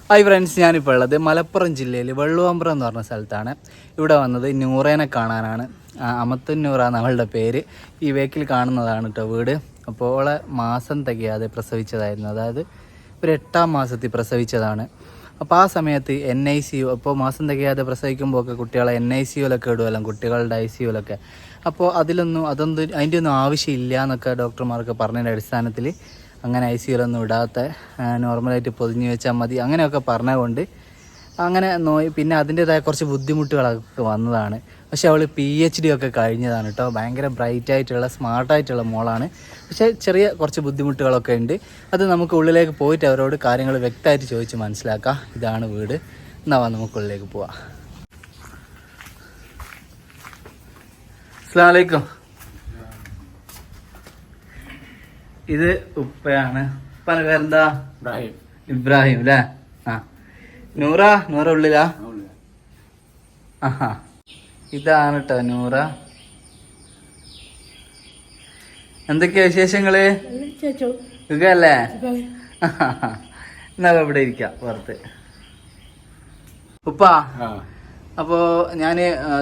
Hi friends, ഞാനിപ്പോൾ ഉള്ളത് മലപ്പുറം ജില്ലയിൽ വെള്ളുവമ്പ്രം എന്ന് പറഞ്ഞ സ്ഥലത്താണ്. ഇവിടെ വന്നത് നൂറേനെ കാണാനാണ്. അമത്തുൻ നൂറാണ് അവളുടെ പേര്. ഈ വേക്കിൽ കാണുന്നതാണ് കേട്ടോ വീട്. അപ്പോൾ അവളെ മാസം തികയാതെ പ്രസവിച്ചതായിരുന്നു, അതായത് ഒരു 8-ാം മാസത്തിൽ പ്രസവിച്ചതാണ്. അപ്പോൾ ആ സമയത്ത് NICU, അപ്പോൾ മാസം തികയാതെ പ്രസവിക്കുമ്പോൾ ഒക്കെ കുട്ടികളെ NICUലൊക്കെ ഇടുമല്ലോ, കുട്ടികളുടെ ICUലൊക്കെ. അപ്പോൾ അതിൻ്റെ ഒന്നും ആവശ്യമില്ല എന്നൊക്കെ ഡോക്ടർമാർക്ക് പറഞ്ഞതിൻ്റെ അടിസ്ഥാനത്തിൽ അങ്ങനെ ICUലൊന്നും ഇടാത്ത നോർമലായിട്ട് പൊതിഞ്ഞ് വെച്ചാൽ മതി അങ്ങനെയൊക്കെ പറഞ്ഞുകൊണ്ട് അങ്ങനെ പിന്നെ അതിൻ്റേതായ കുറച്ച് ബുദ്ധിമുട്ടുകളൊക്കെ വന്നതാണ്. പക്ഷെ അവൾ PhD ഒക്കെ കഴിഞ്ഞതാണ് കേട്ടോ. ഭയങ്കര ബ്രൈറ്റായിട്ടുള്ള സ്മാർട്ടായിട്ടുള്ള മോളാണ്. പക്ഷേ ചെറിയ കുറച്ച് ബുദ്ധിമുട്ടുകളൊക്കെ ഉണ്ട്. അത് നമുക്ക് ഉള്ളിലേക്ക് പോയിട്ട് അവരോട് കാര്യങ്ങൾ വ്യക്തമായിട്ട് ചോദിച്ച് മനസ്സിലാക്കാം. ഇതാണ് വീട്. എന്നാ നമുക്ക് ഉള്ളിലേക്ക് പോവാം. അസ്സലാമു അലൈക്കും. ഇത് ഉപ്പയാണ്. ഉപ്പാന്റെ പേരെന്താ? ഇബ്രാഹിം അല്ലേ? നൂറ ഉള്ളിലാ? ആഹാ, ഇതാണ് കേട്ടോ നൂറ. എന്തൊക്കെയാ വിശേഷങ്ങള്? സുഖല്ലേ? എന്നാ ഇവിടെ ഇരിക്കാം പുറത്ത്. ഉപ്പാ, അപ്പോൾ ഞാൻ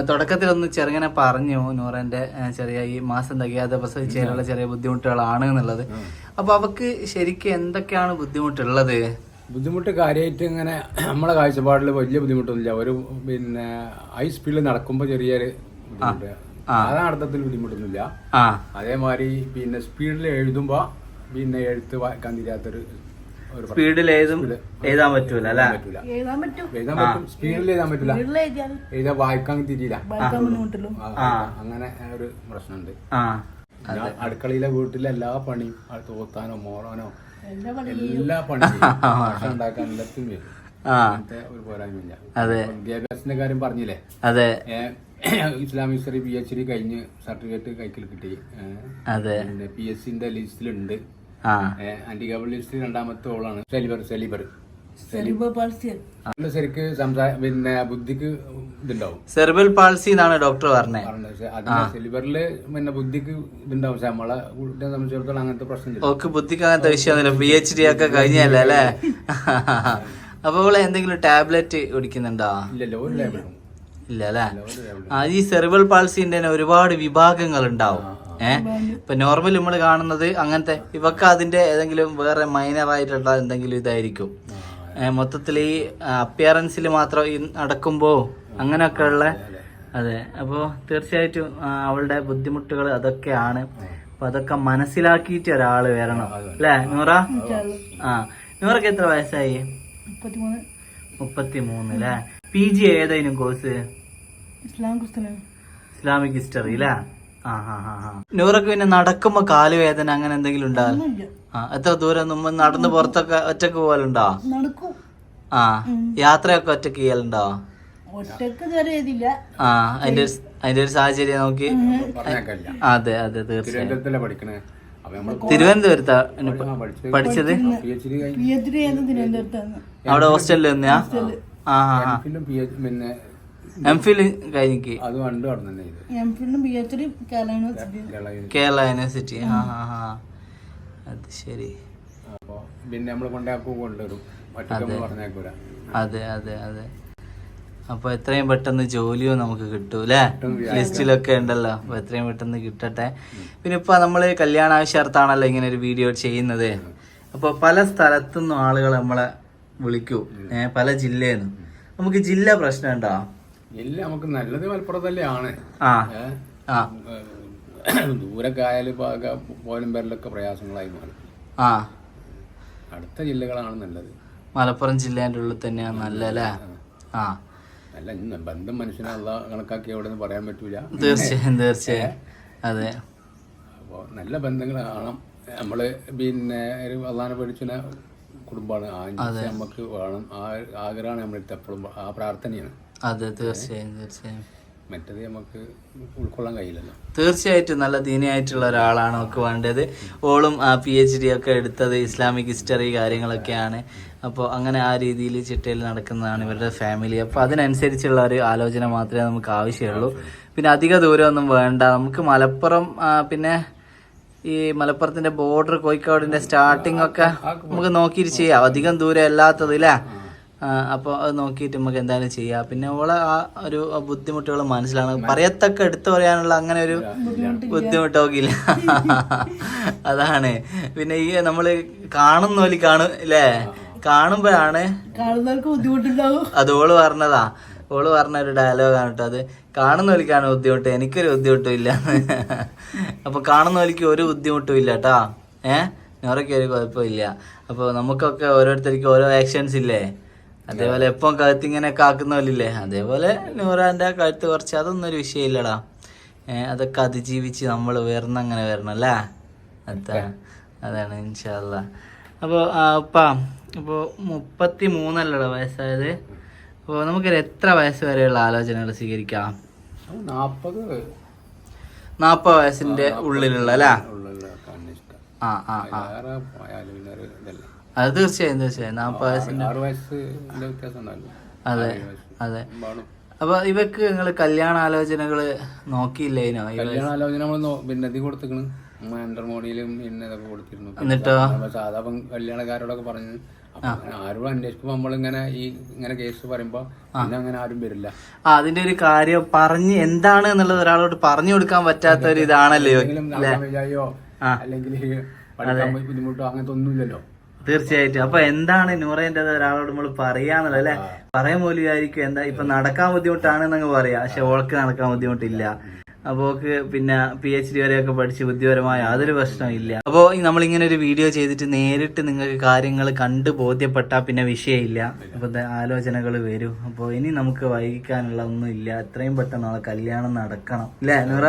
തുടക്കത്തിലൊന്ന് ചെറുങ്ങനെ പറഞ്ഞു നൂറൻ്റെ ചെറിയ ഈ മാസം തികയാതെ പ്രസവിച്ചതിനുള്ള ചെറിയ ബുദ്ധിമുട്ടുകളാണ് എന്നുള്ളത്. അപ്പോൾ അവക്ക് ശരിക്കും എന്തൊക്കെയാണ് ബുദ്ധിമുട്ടുള്ളത്? ബുദ്ധിമുട്ട് കാര്യമായിട്ട് ഇങ്ങനെ നമ്മളെ കാഴ്ചപ്പാടിൽ വലിയ ബുദ്ധിമുട്ടൊന്നുമില്ല. ഒരു ഹൈ സ്പീഡിൽ നടക്കുമ്പോൾ ചെറിയൊരു ബുദ്ധിമുട്ട്, സാധാരണ അർത്ഥത്തിൽ ബുദ്ധിമുട്ടൊന്നുമില്ല. അതേമാതിരി സ്പീഡിൽ എഴുതുമ്പോൾ എഴുത്ത് വായിക്കാൻ തീരാത്തൊരു സ്പീഡിൽ എഴുതാൻ പറ്റൂല അല്ലേ? എഴുതാൻ പറ്റും, സ്പീഡിൽ എഴുതാൻ പറ്റില്ല, എഴുതാൻ വായിക്കാൻ തിരിയില്ല, അങ്ങനെ ഒരു പ്രശ്നമുണ്ട്. അടുക്കളയിലെ വീട്ടിലെ എല്ലാ പണിയും തോത്താനോ മോറാനോ എല്ലാ പണിയും ഉണ്ടാക്കാൻ എല്ലാത്തിനും വരും. അങ്ങനത്തെ ഒരു പോരായ്മയില്ല. വിദ്യാഭ്യാസത്തിന്റെ കാര്യം പറഞ്ഞില്ലേ? അതെ, ഇസ്ലാമിക് ഹിസ്റ്ററി PhD കഴിഞ്ഞ് സർട്ടിഫിക്കറ്റ് കൈക്കൽ കിട്ടി. പിന്നെ PSCന്റെ ലിസ്റ്റിലുണ്ട്. ആന്റി ഗവൺമെന്റ് ലിസ്റ്റിൽ 2ാമത്തെ ഓളാണ്. ശരിക്ക് ബുദ്ധിക്ക് ഇതുണ്ടാവും. സെറിബ്രൽ പാൾസി എന്നാണ് ഡോക്ടർ പറഞ്ഞത്. സെലിബറില് ബുദ്ധിക്ക് ഇതുണ്ടാവും. പക്ഷെ നമ്മളെ കുട്ടിയെ സംബന്ധിച്ചിടത്തോളം അങ്ങനത്തെ പ്രശ്നം ഓക്കെ, ബുദ്ധിക്ക് അങ്ങനത്തെ വിഷയമൊന്നുമില്ല. PhD ഒക്കെ കഴിഞ്ഞല്ലേ അല്ലേ? അപ്പൊ എന്തെങ്കിലും ടാബ്ലറ്റ് കുടിക്കുന്നുണ്ടോ? ഇല്ലല്ലോ, ഒരു ടാബ്ലറ്റും ഇല്ല അല്ലേ? ഈ സെറിബ്രൽ പാൾസിന്റെ ഒരുപാട് വിഭാഗങ്ങൾ ഉണ്ടാവും. ഇപ്പൊ നോർമൽ നമ്മൾ കാണുന്നത് അങ്ങനത്തെ. ഇവക്ക് അതിന്റെ ഏതെങ്കിലും വേറെ മൈനർ ആയിട്ടുള്ള എന്തെങ്കിലും ഇതായിരിക്കും. മൊത്തത്തിൽ ഈ അപ്പിയറൻസിൽ മാത്രം നടക്കുമ്പോ അങ്ങനെയൊക്കെ ഉള്ള. അതെ, അപ്പോൾ തീർച്ചയായിട്ടും അവളുടെ ബുദ്ധിമുട്ടുകൾ അതൊക്കെയാണ്. അപ്പൊ അതൊക്കെ മനസ്സിലാക്കിയിട്ട് ഒരാള് വരണം അല്ലേ നൂറ? നൂറക്ക് എത്ര വയസ്സായി? 33 അല്ലേ? PG ഏതായാലും കോഴ്സ്? ഇസ്ലാമിക് ഹിസ്റ്ററി അല്ലേ? നൂറൊക്കെ പിന്നെ നടക്കുമ്പോ കാലുവേദന അങ്ങനെ എന്തെങ്കിലും ഉണ്ടാവും? എത്ര ദൂരം മുമ്പ് നടന്ന് പുറത്തൊക്കെ ഒറ്റക്ക് പോകലുണ്ടോ? യാത്രയൊക്കെ ഒറ്റക്ക് ചെയ്യലുണ്ടോ? അതിന്റെ ഒരു സാഹചര്യം നോക്കി. അതെ തീർച്ചയായും. തിരുവനന്തപുരത്താ പഠിച്ചത്? അവിടെ ഹോസ്റ്റലിൽ തന്നെയാ? MPhil കഴിഞ്ഞിക്ക് കേരള യൂണിവേഴ്സിറ്റി. അത് ശരി. അതെ. അപ്പൊ എത്രയും പെട്ടെന്ന് ജോലിയും നമുക്ക് കിട്ടൂല്ലേ? ലിസ്റ്റിലൊക്കെ ഉണ്ടല്ലോ. അപ്പൊ എത്രയും പെട്ടെന്ന് കിട്ടട്ടെ. പിന്നെ ഇപ്പൊ നമ്മള് കല്യാണാവശ്യാർത്ഥാണല്ലോ ഇങ്ങനെ ഒരു വീഡിയോ ചെയ്യുന്നത്. അപ്പൊ പല സ്ഥലത്തുനിന്നും ആളുകൾ നമ്മളെ വിളിക്കൂ, പല ജില്ലയിൽ നിന്നും. നമുക്ക് ജില്ല പ്രശ്നം ഉണ്ടോ? ഇല്ല, നമുക്ക് നല്ലത് മലപ്പുറത്തല്ലാണ്. ദൂരൊക്കെ ആയാലും പോലും പേരിലൊക്കെ പ്രയാസങ്ങളായി മാറും. അടുത്ത ജില്ലകളാണ് നല്ലത്. മലപ്പുറം ജില്ലേന്റെ ഉള്ളിൽ തന്നെയാണ് നല്ലല്ലേ? നല്ല ബന്ധം മനുഷ്യനെ കണക്കാക്കി എവിടെ നിന്ന് പറയാൻ പറ്റൂല. തീർച്ചയായും. അതെ, അപ്പോൾ നല്ല ബന്ധങ്ങൾ കാണാം. നമ്മള് ഒരു അള്ളാനെ പഠിച്ച കുടുംബമാണ്. നമുക്ക് വേണം, ആ ആഗ്രഹമാണ് നമ്മളെടുത്ത് എപ്പോഴും, ആ പ്രാർത്ഥനയാണ്. അതെ, തീർച്ചയായും. മറ്റത് നമുക്ക് ഉൾക്കൊള്ളാൻ കഴിയില്ലല്ലോ. തീർച്ചയായിട്ടും നല്ല ദീനിയായിട്ടുള്ള ഒരാളാണ് നമുക്ക് വേണ്ടത്. ഓളും PhD ഒക്കെ എടുത്തത് ഇസ്ലാമിക് ഹിസ്റ്ററി കാര്യങ്ങളൊക്കെയാണ്. അപ്പോൾ അങ്ങനെ ആ രീതിയിൽ ചിട്ടയിൽ നടക്കുന്നതാണ് ഇവരുടെ ഫാമിലി. അപ്പോൾ അതിനനുസരിച്ചുള്ള ഒരു ആലോചന മാത്രമേ നമുക്ക് ആവശ്യമുള്ളൂ. പിന്നെ അധിക ദൂരമൊന്നും വേണ്ട. നമുക്ക് മലപ്പുറം, പിന്നെ ഈ മലപ്പുറത്തിന്റെ ബോർഡർ, കോഴിക്കോടിന്റെ സ്റ്റാർട്ടിംഗ് ഒക്കെ നമുക്ക് നോക്കിയിട്ട് ചെയ്യാം. അധികം ദൂരം അല്ലാത്തത് അല്ലേ? അപ്പോൾ അത് നോക്കിയിട്ട് നമുക്ക് എന്തായാലും ചെയ്യാം. പിന്നെ ഓളെ ആ ഒരു ബുദ്ധിമുട്ടുകൾ മനസ്സിലാണ്, പറയത്തക്ക എടുത്തു പറയാനുള്ള അങ്ങനെ ഒരു ബുദ്ധിമുട്ട് നോക്കിയില്ല. അതാണ്. പിന്നെ ഈ നമ്മള് കാണുന്നോലി കാണും അല്ലേ, കാണുമ്പോഴാണ് അത് ഓള് പറഞ്ഞതാ. ഓള് പറഞ്ഞ ഒരു ഡയലോഗാണ് കേട്ടോ അത്. കാണുന്നോലിക്കാണ് ബുദ്ധിമുട്ട്, എനിക്കൊരു ബുദ്ധിമുട്ടും ഇല്ല. അപ്പൊ കാണുന്നോലിക്ക് ഒരു ബുദ്ധിമുട്ടും ഇല്ല കേട്ടാ. നോറയ്ക്ക് ഒരു കുഴപ്പമില്ല. അപ്പോൾ നമുക്കൊക്കെ ഓരോരുത്തർക്കും ഓരോ ആക്ഷൻസ് ഇല്ലേ, അതേപോലെ എപ്പം കഴുത്തിങ്ങനെ കാക്കുന്നവരില്ലേ, അതേപോലെ നൂറാൻ്റെ കഴുത്ത് കുറച്ച് അതൊന്നും ഒരു വിഷയമില്ലടാ. അതൊക്കെ അതിജീവിച്ച് നമ്മൾ ഉയർന്നങ്ങനെ വരണം അല്ലേ. അതാണ് ഇൻഷാ അല്ലാ. അപ്പോൾ ഉപ്പാ, ഇപ്പോൾ 33 വയസ്സായത്. അപ്പോൾ നമുക്കൊരു എത്ര വയസ്സ് വരെയുള്ള ആലോചനകൾ സ്വീകരിക്കാം? 40 വയസ്സിന്റെ ഉള്ളിലുള്ള അല്ലേ? അത് തീർച്ചയായും 40 വയസ്സിന്റെ. അതെ അതെ. അപ്പൊ ഇവക്ക് നിങ്ങള് കല്യാണാലോചനകള് നോക്കിയില്ലേനോ? കല്യാണാലോചന നമ്മൾ കൊടുത്തിക്കണ്, മാട്രിമോണിയിലും പിന്നെ ഇതൊക്കെ കൊടുത്തിരുന്നു. എന്നിട്ടോ സാധാ കല്യാണക്കാരോടൊക്കെ പറഞ്ഞു, ആരോടും അന്വേഷിക്കുമ്പോ നമ്മളിങ്ങനെ ഇങ്ങനെ കേസ് പറയുമ്പോ പിന്നെ അങ്ങനെ ആരും വരില്ല. അതിന്റെ ഒരു കാര്യം പറഞ്ഞ് എന്താണ് എന്നുള്ളത് ഒരാളോട് പറഞ്ഞു കൊടുക്കാൻ പറ്റാത്ത ഒരു ഇതാണല്ലോ. അല്ലെങ്കിൽ ബുദ്ധിമുട്ടോ അങ്ങനത്തെ ഒന്നുമില്ലല്ലോ. തീർച്ചയായിട്ടും. അപ്പൊ എന്താണ് നൂറേന്റെ ഒരാളോട് നമ്മൾ പറയാന്നുള്ളത് അല്ലെ? പറയാൻ പോലും വിചാരിക്കും എന്താ ഇപ്പൊ നടക്കാൻ ബുദ്ധിമുട്ടാണെന്നങ്ങ് പറയാം, പക്ഷെ ഓൾക്ക് നടക്കാൻ ബുദ്ധിമുട്ടില്ല. അപ്പോൾ പിന്നെ PhD വരെയൊക്കെ പഠിച്ച് ബുദ്ധിപരമായ യാതൊരു പ്രശ്നമില്ല. അപ്പോൾ നമ്മളിങ്ങനെ ഒരു വീഡിയോ ചെയ്തിട്ട് നേരിട്ട് നിങ്ങൾക്ക് കാര്യങ്ങൾ കണ്ട് ബോധ്യപ്പെട്ടാൽ പിന്നെ വിഷയമില്ല. അപ്പോൾ ആലോചനകൾ വരും. അപ്പോൾ ഇനി നമുക്ക് വൈകിക്കാനുള്ള ഒന്നുമില്ല, എത്രയും പെട്ടെന്ന് നമ്മളെ കല്യാണം നടക്കണം അല്ലേ നൂറ?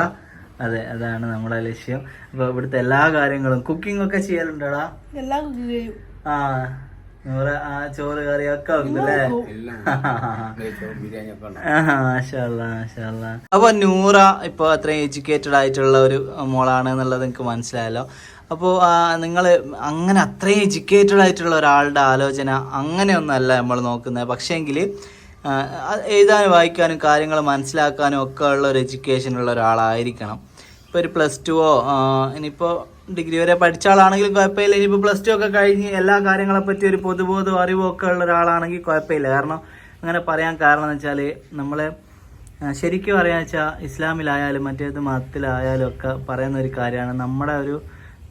അതെ, അതാണ് നമ്മുടെ ലക്ഷ്യം. അപ്പൊ ഇവിടുത്തെ എല്ലാ കാര്യങ്ങളും കുക്കിംഗ് ഒക്കെ ചെയ്യലുണ്ടോടാ? നൂറ ചോറ് കറിയൊക്കെ വെക്കുന്നല്ലേ? അപ്പൊ നൂറ ഇപ്പൊ അത്രയും എഡ്യൂക്കേറ്റഡ് ആയിട്ടുള്ള ഒരു മോളാണ് എന്നുള്ളത് എനിക്ക് മനസ്സിലായല്ലോ. അപ്പോൾ നിങ്ങൾ അങ്ങനെ അത്രയും എഡ്യൂക്കേറ്റഡ് ആയിട്ടുള്ള ഒരാളുടെ ആലോചന അങ്ങനെയൊന്നല്ല നമ്മൾ നോക്കുന്നത്. പക്ഷേങ്കിൽ എഴുതാനും വായിക്കാനും കാര്യങ്ങൾ മനസ്സിലാക്കാനും ഒക്കെ ഉള്ള ഒരു എഡ്യൂക്കേഷൻ ഉള്ള ഒരാളായിരിക്കണം. ഇപ്പോൾ ഒരു +2 ഇനിയിപ്പോൾ ഡിഗ്രി വരെ പഠിച്ച ആളാണെങ്കിലും കുഴപ്പമില്ല. ഇനിയിപ്പോൾ +2 ഒക്കെ കഴിഞ്ഞ് എല്ലാ കാര്യങ്ങളെ പറ്റി ഒരു പൊതുബോധവും അറിവും ഒക്കെ ഉള്ള ഒരാളാണെങ്കിൽ കുഴപ്പമില്ല. കാരണം അങ്ങനെ പറയാൻ കാരണം എന്ന് വെച്ചാൽ നമ്മൾ ശരിക്കും പറയാന്ന് വെച്ചാൽ ഇസ്ലാമിലായാലും മറ്റേത് മതത്തിലായാലും ഒക്കെ പറയുന്ന ഒരു കാര്യമാണ്, നമ്മുടെ ഒരു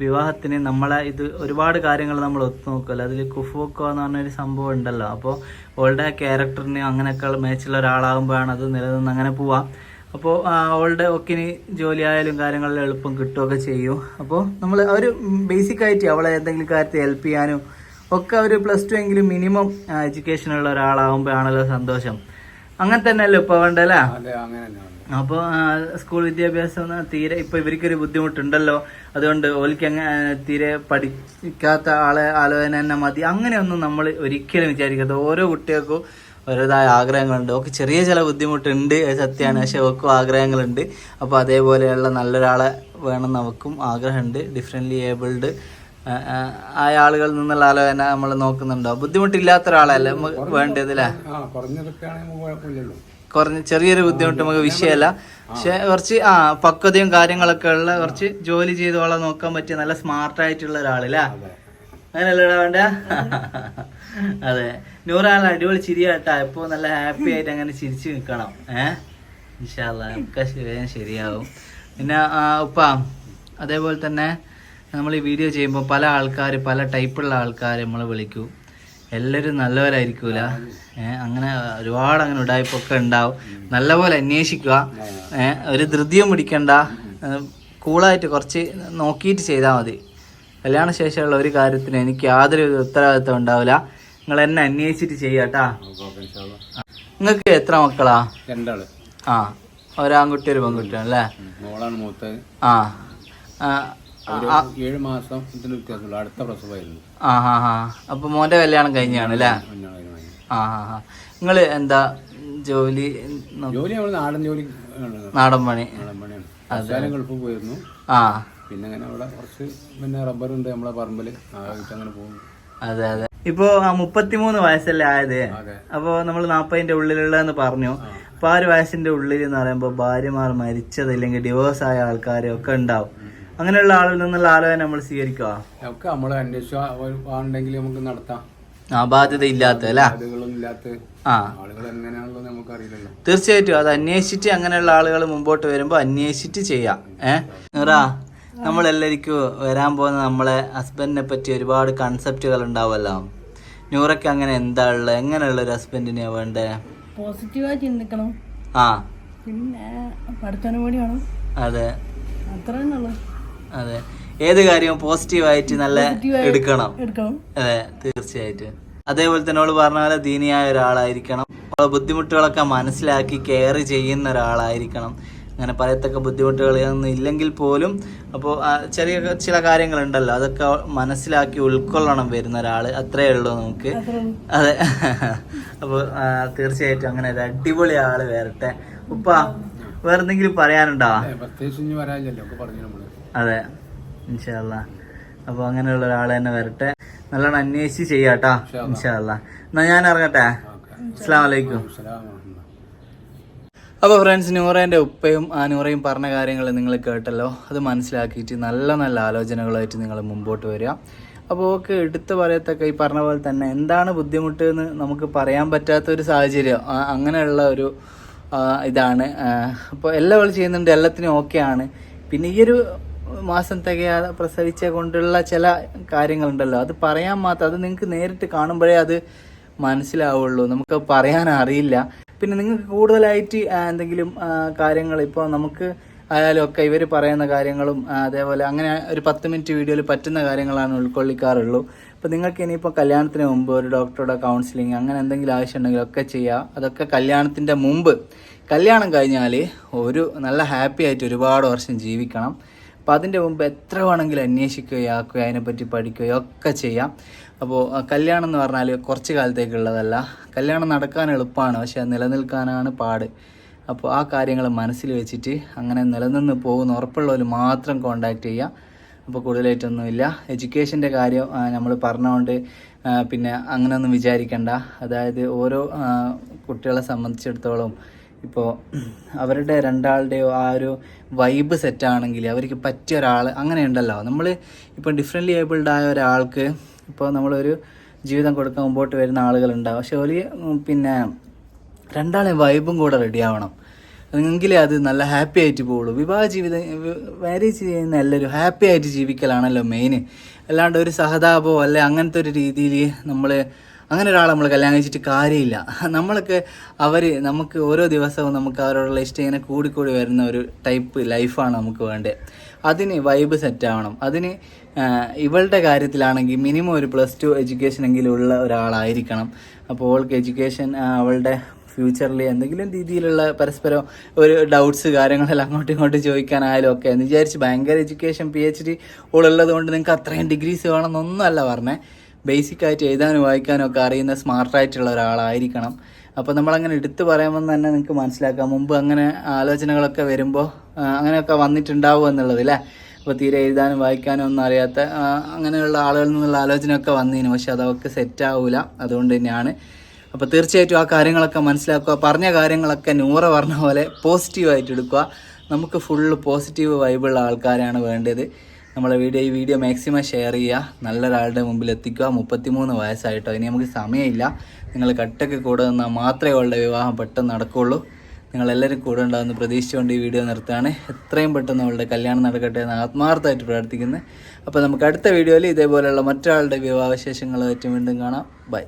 വിവാഹത്തിന് നമ്മളെ ഇത് ഒരുപാട് കാര്യങ്ങൾ നമ്മൾ ഒത്തുനോക്കുമല്ലോ. അതിൽ കുഫുക്കോ എന്ന് പറഞ്ഞൊരു സംഭവം ഉണ്ടല്ലോ. അപ്പോൾ ഓളുടെ ക്യാരക്ടറിന് അങ്ങനെയൊക്കെ മേച്ചുള്ള ഒരാളാകുമ്പോഴാണ് അത് നിലനിന്ന് അങ്ങനെ പോവാം. അപ്പോൾ ഓളുടെ ഒക്കിന് ജോലി ആയാലും കാര്യങ്ങളിൽ എളുപ്പം കിട്ടുകയൊക്കെ ചെയ്യും. അപ്പോൾ നമ്മൾ ഒരു ബേസിക്കായിട്ട് അവളെ എന്തെങ്കിലും കാര്യത്തിൽ ഹെൽപ്പ് ചെയ്യാനും ഒക്കെ ഒരു +2 എങ്കിലും മിനിമം എഡ്യൂക്കേഷനുള്ള ഒരാളാകുമ്പോഴാണല്ലോ സന്തോഷം. അങ്ങനെ തന്നെയല്ലോ ഇപ്പോൾ വേണ്ടല്ലേ? അപ്പോൾ സ്കൂൾ വിദ്യാഭ്യാസം തീരെ ഇപ്പോൾ ഇവർക്കൊരു ബുദ്ധിമുട്ടുണ്ടല്ലോ, അതുകൊണ്ട് ഓലിക്ക് തീരെ പഠിക്കാത്ത ആളെ ആലോചന തന്നെ മതി അങ്ങനെയൊന്നും നമ്മൾ ഒരിക്കലും വിചാരിക്കാത്ത. ഓരോ കുട്ടികൾക്കും ഓരോതായ ആഗ്രഹങ്ങളുണ്ട്. ഓക്കെ ചെറിയ ചില ബുദ്ധിമുട്ടുണ്ട്, സത്യമാണ്, പക്ഷെ ഓർക്കും ആഗ്രഹങ്ങളുണ്ട്. അപ്പോൾ അതേപോലെയുള്ള നല്ലൊരാളെ വേണം നമുക്കും ആഗ്രഹമുണ്ട്. ഡിഫറെൻ്റ്ലി ഏബിൾഡ് ആയ ആളുകളിൽ നിന്നുള്ള ആലോചന നമ്മൾ നോക്കുന്നുണ്ടോ? ബുദ്ധിമുട്ടില്ലാത്ത ഒരാളല്ലേ വേണ്ടത് അല്ലേ? കുറഞ്ഞ ചെറിയൊരു ബുദ്ധിമുട്ട് നമുക്ക് വിഷയമല്ല, പക്ഷെ കുറച്ച് പക്വതയും കാര്യങ്ങളൊക്കെ ഉള്ള കുറച്ച് ജോലി ചെയ്തോളാം നോക്കാൻ പറ്റിയ നല്ല സ്മാർട്ടായിട്ടുള്ള ഒരാളല്ലേ? അങ്ങനെയല്ലടാ വേണ്ട? അതെ, നൂറാളെ അടിപൊളി ചിരിയാട്ടാ. ഇപ്പോൾ നല്ല ഹാപ്പി ആയിട്ട് അങ്ങനെ ചിരിച്ചു നിൽക്കണം. ഇൻഷാ അല്ലാ ഒക്കെ ശരിയാവും. പിന്നെ ഉപ്പ അതേപോലെ തന്നെ നമ്മൾ ഈ വീഡിയോ ചെയ്യുമ്പോൾ പല ആൾക്കാർ പല ടൈപ്പുള്ള ആൾക്കാരെ നമ്മൾ വിളിക്കും. എല്ലാവരും നല്ലവരായിരിക്കൂല. അങ്ങനെ ഒരുപാട് അങ്ങനെ ഉടായ്പൊക്കെ ഉണ്ടാവും. നല്ലപോലെ അന്വേഷിക്കുക, ഒരു ധൃതിയും പിടിക്കണ്ട, കൂളായിട്ട് കുറച്ച് നോക്കിയിട്ട് ചെയ്താൽ മതി. കല്യാണ ശേഷമുള്ള ഒരു കാര്യത്തിന് എനിക്ക് യാതൊരു ഉത്തരവാദിത്വം ഉണ്ടാവില്ല. നിങ്ങൾ എന്നെ അന്വേഷിച്ചിട്ട് ചെയ്യാട്ടാ. നിങ്ങൾക്ക് എത്ര മക്കളാ? 2 ഒരാൺകുട്ടി ഒരു പെൺകുട്ടിയാണ് അല്ലേ? മോളാണ് മൂത്തത്. 7 മാസം വ്യത്യാസമുള്ള അടുത്ത പ്രസവമായിരുന്നു. അപ്പൊ മോന്റെ കല്യാണം കഴിഞ്ഞാണ് അല്ലേ? നിങ്ങള് എന്താ ജോലി? നാടൻ പണി. ഗൾഫിൽ പോയിരുന്നു. പിന്നെ അങ്ങനെ അവിടെ കുറച്ച് പിന്നെ റബ്ബറുണ്ട് നമ്മളെ പറമ്പില്, അങ്ങനെ പോകുന്നു. അതെ അതെ. ഇപ്പൊ 33 വയസ്സല്ലേ ആയത്? അപ്പൊ നമ്മൾ 40ന്റെ ഉള്ളിലുള്ളതെന്ന് പറഞ്ഞു. അപ്പൊ 1 വയസ്സിന്റെ ഉള്ളിൽ എന്ന് പറയുമ്പോ ഭാര്യമാർ മരിച്ചത് ഇല്ലെങ്കിൽ ഡിവോഴ്സ് ആയ ആൾക്കാരും ഒക്കെ ഉണ്ടാവും. അങ്ങനെയുള്ള ആളിൽ നിന്നുള്ള ആലോചന നമ്മൾ സ്വീകരിക്കുക. ഒക്കെ നമ്മളെ അന്വേഷിച്ചുണ്ടെങ്കിൽ നമുക്ക് നടത്താം. ആ ബാധ്യത ഇല്ലാത്ത അല്ലേ? ബാധ്യതകളൊന്നും ഇല്ലാത്ത ആ ആളുകൾ എങ്ങനെയാണല്ലോ നമുക്കറിയില്ലല്ലോ. തീർച്ചയായിട്ടും അത് അന്വേഷിച്ചിട്ട് അങ്ങനെയുള്ള ആളുകൾ മുമ്പോട്ട് വരുമ്പോൾ അന്വേഷിച്ചിട്ട് ചെയ്യാം. നിറാ നമ്മളെല്ലാവർക്കും വരാൻ പോകുന്ന നമ്മളെ ഹസ്ബൻഡിനെ പറ്റി ഒരുപാട് കൺസെപ്റ്റുകൾ ഉണ്ടാവുമല്ലോ. നൂറയ്ക്ക് അങ്ങനെ എന്താ ഉള്ളത്? എങ്ങനെയുള്ള ഒരു ഹസ്ബൻഡിനെയാ വേണ്ടേ? പോസിറ്റീവായി ചിന്തിക്കണം. ആ പിന്നെ പഠിത്തനും കൂടി വേണം. അതെ അത്ര തന്നെ ഉള്ളു. അതെ, ഏത് കാര്യവും പോസിറ്റീവായിട്ട് നല്ല എടുക്കണം. അതെ തീർച്ചയായിട്ടും. അതേപോലെ തന്നെ അവള് പറഞ്ഞ പോലെ ദീനിയായ ഒരാളായിരിക്കണം. അവളെ ബുദ്ധിമുട്ടുകളൊക്കെ മനസ്സിലാക്കി കെയർ ചെയ്യുന്ന ഒരാളായിരിക്കണം. അങ്ങനെ പറയത്തക്ക ബുദ്ധിമുട്ടുകളൊന്നും ഇല്ലെങ്കിൽ പോലും അപ്പോൾ ചെറിയ ചില കാര്യങ്ങളുണ്ടല്ലോ, അതൊക്കെ മനസ്സിലാക്കി ഉൾക്കൊള്ളണം വരുന്ന ഒരാള്. അത്രേ ഉള്ളൂ നമുക്ക്. അതെ, അപ്പോൾ തീർച്ചയായിട്ടും അങ്ങനെ ഒരു അടിപൊളി ആള് വരട്ടെ. ഉപ്പ വേറെന്തെങ്കിലും പറയാനുണ്ടോ? അതെ ഇൻഷാ അല്ലാ. അപ്പോൾ അങ്ങനെയുള്ള ഒരാൾ തന്നെ വരട്ടെ. നല്ലോണം അന്വേഷിച്ച് ചെയ്യാട്ടാ ഇൻഷാ അല്ലാ. എന്നാ ഞാൻ ഇറങ്ങട്ടെ. അസ്സലാമു അലൈക്കും. അപ്പോൾ ഫ്രണ്ട്സ്, നൂറേൻ്റെ ഉപ്പയും നൂറയും പറഞ്ഞ കാര്യങ്ങൾ നിങ്ങൾ കേട്ടല്ലോ. അത് മനസ്സിലാക്കിയിട്ട് നല്ല നല്ല ആലോചനകളായിട്ട് നിങ്ങൾ മുമ്പോട്ട് വരിക. അപ്പോൾ ഓക്കെ, എടുത്ത് പറയത്തക്ക ഈ പറഞ്ഞ പോലെ തന്നെ എന്താണ് ബുദ്ധിമുട്ട് എന്ന് നമുക്ക് പറയാൻ പറ്റാത്തൊരു സാഹചര്യം, അങ്ങനെയുള്ള ഒരു ഇതാണ്. അപ്പോൾ എല്ലാം ചെയ്യുന്നുണ്ട്, എല്ലാത്തിനും ഓക്കെയാണ്. പിന്നെ ഈ ഒരു മാസം തികയാതെ പ്രസവിച്ച കൊണ്ടുള്ള ചില കാര്യങ്ങളുണ്ടല്ലോ, അത് പറയാൻ മാത്രം, അത് നിങ്ങൾക്ക് നേരിട്ട് കാണുമ്പോഴേ അത് മനസ്സിലാവുള്ളൂ. നമുക്ക് പറയാൻ അറിയില്ല. പിന്നെ നിങ്ങൾക്ക് കൂടുതലായിട്ട് എന്തെങ്കിലും കാര്യങ്ങൾ ഇപ്പോൾ നമുക്ക് ആയാലും ഒക്കെ ഇവർ പറയുന്ന കാര്യങ്ങളും അതേപോലെ അങ്ങനെ ഒരു 10 മിനിറ്റ് വീഡിയോയിൽ പറ്റുന്ന കാര്യങ്ങളാണ് ഉൾക്കൊള്ളിക്കാറുള്ളൂ. അപ്പോൾ നിങ്ങൾക്ക് ഇനിയിപ്പോൾ കല്യാണത്തിന് മുമ്പ് ഒരു ഡോക്ടറുടെ കൗൺസിലിംഗ് അങ്ങനെ എന്തെങ്കിലും ആവശ്യമുണ്ടെങ്കിൽ ഒക്കെ ചെയ്യുക. അതൊക്കെ കല്യാണത്തിൻ്റെ മുമ്പ്. കല്യാണം കഴിഞ്ഞാൽ ഒരു നല്ല ഹാപ്പി ആയിട്ട് ഒരുപാട് വർഷം ജീവിക്കണം. അപ്പോൾ അതിൻ്റെ മുമ്പ് എത്ര വേണമെങ്കിലും അന്വേഷിക്കുകയാക്കുക, അതിനെപ്പറ്റി പഠിക്കുകയോ ഒക്കെ ചെയ്യാം. അപ്പോൾ കല്യാണം എന്ന് പറഞ്ഞാൽ കുറച്ച് കാലത്തേക്കുള്ളതല്ല. കല്യാണം നടക്കാൻ എളുപ്പമാണ്, പക്ഷെ അത് നിലനിൽക്കാനാണ് പാട്. അപ്പോൾ ആ കാര്യങ്ങൾ മനസ്സിൽ വെച്ചിട്ട് അങ്ങനെ നിലനിന്ന് പോകുന്ന ഉറപ്പുള്ളവർ മാത്രം കോണ്ടാക്ട് ചെയ്യുക. അപ്പോൾ കൂടുതലായിട്ടൊന്നുമില്ല. എഡ്യൂക്കേഷൻ്റെ കാര്യം നമ്മൾ പറഞ്ഞുകൊണ്ട് പിന്നെ അങ്ങനെയൊന്നും വിചാരിക്കേണ്ട. അതായത് ഓരോ കുട്ടികളെ സംബന്ധിച്ചിടത്തോളം ഇപ്പോൾ അവരുടെ രണ്ടാളുടെയോ ആ ഒരു വൈബ് സെറ്റാണെങ്കിൽ അവർക്ക് പറ്റിയ ഒരാൾ അങ്ങനെയുണ്ടല്ലോ. നമ്മൾ ഇപ്പോൾ ഡിഫറെൻ്റ്ലി ഏബിൾഡ് ആയ ഒരാൾക്ക് ഇപ്പോൾ നമ്മളൊരു ജീവിതം കൊടുക്കാൻ മുമ്പോട്ട് വരുന്ന ആളുകളുണ്ടാവും. പക്ഷെ ഒരു പിന്നെ രണ്ടാളെ വൈബും കൂടെ റെഡി ആവണം, എങ്കിലേ അത് നല്ല ഹാപ്പി ആയിട്ട് പോവുള്ളൂ. വിവാഹ ജീവിതം, മാരേജ് ചെയ്യുന്ന എല്ലാവരും ഹാപ്പി ആയിട്ട് ജീവിക്കലാണല്ലോ മെയിൻ. അല്ലാണ്ട് ഒരു സഹതാപമോ അല്ലെ അങ്ങനത്തെ ഒരു രീതിയിൽ നമ്മൾ അങ്ങനെ ഒരാളെ നമ്മൾ കല്യാണം കഴിച്ചിട്ട് കാര്യമില്ല. നമ്മളൊക്കെ നമുക്ക് ഓരോ ദിവസവും നമുക്ക് അവരോടുള്ള ഇഷ്ടം ഇങ്ങനെ കൂടിക്കൂടി വരുന്ന ഒരു ടൈപ്പ് ലൈഫാണ് നമുക്ക് വേണ്ടത്. അതിന് വൈബ് സെറ്റ് ആവണം. അതിന് ഇവളുടെ കാര്യത്തിലാണെങ്കിൽ മിനിമം ഒരു +2 എഡ്യൂക്കേഷൻ എങ്കിലും ഉള്ള ഒരാളായിരിക്കണം. അപ്പോൾ അവൾക്ക് എഡ്യൂക്കേഷൻ അവളുടെ ഫ്യൂച്ചറിൽ എന്തെങ്കിലും രീതിയിലുള്ള പരസ്പരം ഒരു ഡൗട്ട്സ് കാര്യങ്ങളെല്ലാം അങ്ങോട്ടും ഇങ്ങോട്ടും ചോദിക്കാനായാലും ഒക്കെ എന്ന് വിചാരിച്ച് ഭയങ്കര എഡ്യൂക്കേഷൻ PhD ഉള്ളത് കൊണ്ട് നിങ്ങൾക്ക് അത്രയും ഡിഗ്രീസ് വേണമെന്നൊന്നുമല്ല പറഞ്ഞത്. ബേസിക്കായിട്ട് എഴുതാനും വായിക്കാനും ഒക്കെ അറിയുന്ന സ്മാർട്ടായിട്ടുള്ള ഒരാളായിരിക്കണം. അപ്പോൾ നമ്മളങ്ങനെ എടുത്തു പറയുമ്പോൾ തന്നെ നിങ്ങൾക്ക് മനസ്സിലാക്കാം മുമ്പ് അങ്ങനെ ആലോചനകളൊക്കെ വരുമ്പോൾ അങ്ങനെയൊക്കെ വന്നിട്ടുണ്ടാവും എന്നുള്ളത് അല്ലേ. അപ്പോൾ തീരെ എഴുതാനും വായിക്കാനും ഒന്നും അറിയാത്ത അങ്ങനെയുള്ള ആളുകളിൽ നിന്നുള്ള ആലോചനയൊക്കെ വന്നതിന്, പക്ഷെ അതൊക്കെ സെറ്റാവില്ല. അതുകൊണ്ട് തന്നെയാണ്. അപ്പോൾ തീർച്ചയായിട്ടും ആ കാര്യങ്ങളൊക്കെ മനസ്സിലാക്കുക. പറഞ്ഞ കാര്യങ്ങളൊക്കെ നൂറ പറഞ്ഞ പോലെ പോസിറ്റീവായിട്ട് എടുക്കുക. നമുക്ക് ഫുള്ള് പോസിറ്റീവ് വൈബുള്ള ആൾക്കാരാണ് വേണ്ടത്. നമ്മളെ ഈ വീഡിയോ മാക്സിമം ഷെയർ ചെയ്യുക, നല്ലൊരാളുടെ മുമ്പിൽ എത്തിക്കുക. 33 വയസ്സായിട്ടോ, ഇനി നമുക്ക് സമയമില്ല. നിങ്ങൾ കട്ടൊക്കെ കൂടെ നിന്നാൽ മാത്രമേ അവളുടെ വിവാഹം പെട്ടെന്ന് നടക്കുകയുള്ളൂ. നിങ്ങളെല്ലാവരും കൂടെ ഉണ്ടാകുമെന്ന് പ്രതീക്ഷിച്ചുകൊണ്ട് ഈ വീഡിയോ നിർത്താണ്. എത്രയും പെട്ടെന്ന് അവളുടെ കല്യാണം നടക്കട്ടെ എന്ന് ആത്മാർത്ഥമായിട്ട് പ്രാർത്ഥിക്കുന്നത്. അപ്പോൾ നമുക്ക് അടുത്ത വീഡിയോയിൽ ഇതേപോലെയുള്ള മറ്റൊരാളുടെ വിവാഹ വിശേഷങ്ങളുമായിട്ട് വീണ്ടും കാണാം. ബൈ.